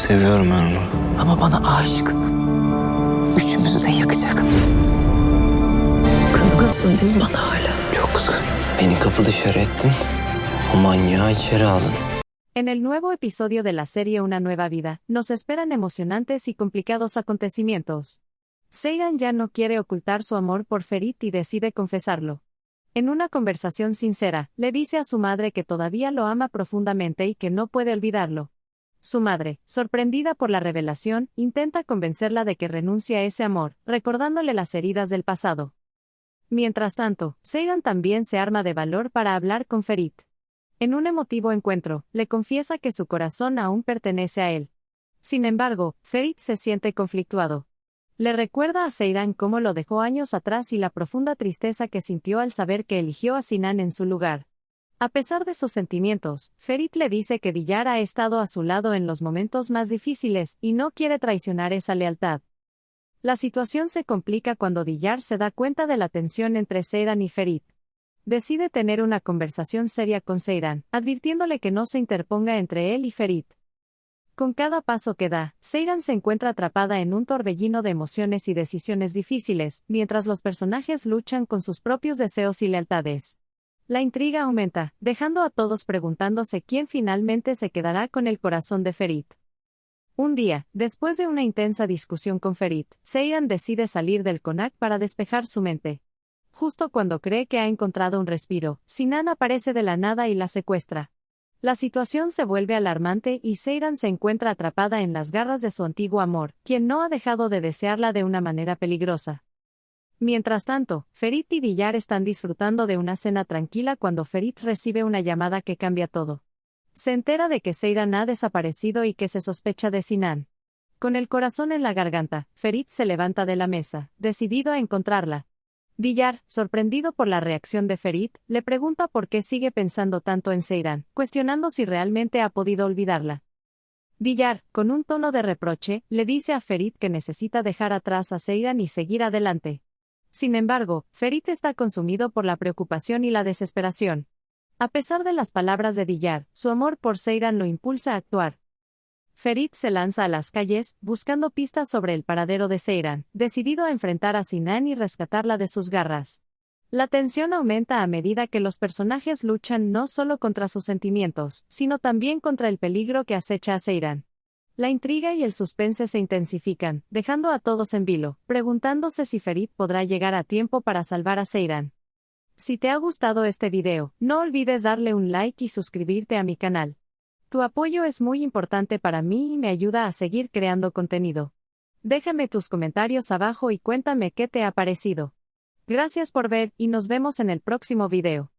Seviyorum ben onu. Ama bana aşıksın. Üçümüzü de yakacaksın. Kızgınsın değil mi bana hala? Çok kızgın. Beni kapı dışarı ettin. O manyağı içeri aldın. En el nuevo episodio de la serie Una Nueva Vida, nos esperan emocionantes y complicados acontecimientos. Seyran ya no quiere ocultar su amor por Ferit y decide confesarlo. En una conversación sincera, le dice a su madre que todavía lo ama profundamente y que no puede olvidarlo. Su madre, sorprendida por la revelación, intenta convencerla de que renuncie a ese amor, recordándole las heridas del pasado. Mientras tanto, Seyran también se arma de valor para hablar con Ferit. En un emotivo encuentro, le confiesa que su corazón aún pertenece a él. Sin embargo, Ferit se siente conflictuado. Le recuerda a Seyran cómo lo dejó años atrás y la profunda tristeza que sintió al saber que eligió a Sinan en su lugar. A pesar de sus sentimientos, Ferit le dice que Diyar ha estado a su lado en los momentos más difíciles y no quiere traicionar esa lealtad. La situación se complica cuando Diyar se da cuenta de la tensión entre Seyran y Ferit. Decide tener una conversación seria con Seyran, advirtiéndole que no se interponga entre él y Ferit. Con cada paso que da, Seyran se encuentra atrapada en un torbellino de emociones y decisiones difíciles, mientras los personajes luchan con sus propios deseos y lealtades. La intriga aumenta, dejando a todos preguntándose quién finalmente se quedará con el corazón de Ferit. Un día, después de una intensa discusión con Ferit, Seyran decide salir del Konak para despejar su mente. Justo cuando cree que ha encontrado un respiro, Sinan aparece de la nada y la secuestra. La situación se vuelve alarmante y Seyran se encuentra atrapada en las garras de su antiguo amor, quien no ha dejado de desearla de una manera peligrosa. Mientras tanto, Ferit y Diyar están disfrutando de una cena tranquila cuando Ferit recibe una llamada que cambia todo. Se entera de que Seyran ha desaparecido y que se sospecha de Sinan. Con el corazón en la garganta, Ferit se levanta de la mesa, decidido a encontrarla. Diyar, sorprendido por la reacción de Ferit, le pregunta por qué sigue pensando tanto en Seyran, cuestionando si realmente ha podido olvidarla. Diyar, con un tono de reproche, le dice a Ferit que necesita dejar atrás a Seyran y seguir adelante. Sin embargo, Ferit está consumido por la preocupación y la desesperación. A pesar de las palabras de Diyar, su amor por Seyran lo impulsa a actuar. Ferit se lanza a las calles, buscando pistas sobre el paradero de Seyran, decidido a enfrentar a Sinan y rescatarla de sus garras. La tensión aumenta a medida que los personajes luchan no solo contra sus sentimientos, sino también contra el peligro que acecha a Seyran. La intriga y el suspense se intensifican, dejando a todos en vilo, preguntándose si Ferit podrá llegar a tiempo para salvar a Seyran. Si te ha gustado este video, no olvides darle un like y suscribirte a mi canal. Tu apoyo es muy importante para mí y me ayuda a seguir creando contenido. Déjame tus comentarios abajo y cuéntame qué te ha parecido. Gracias por ver y nos vemos en el próximo video.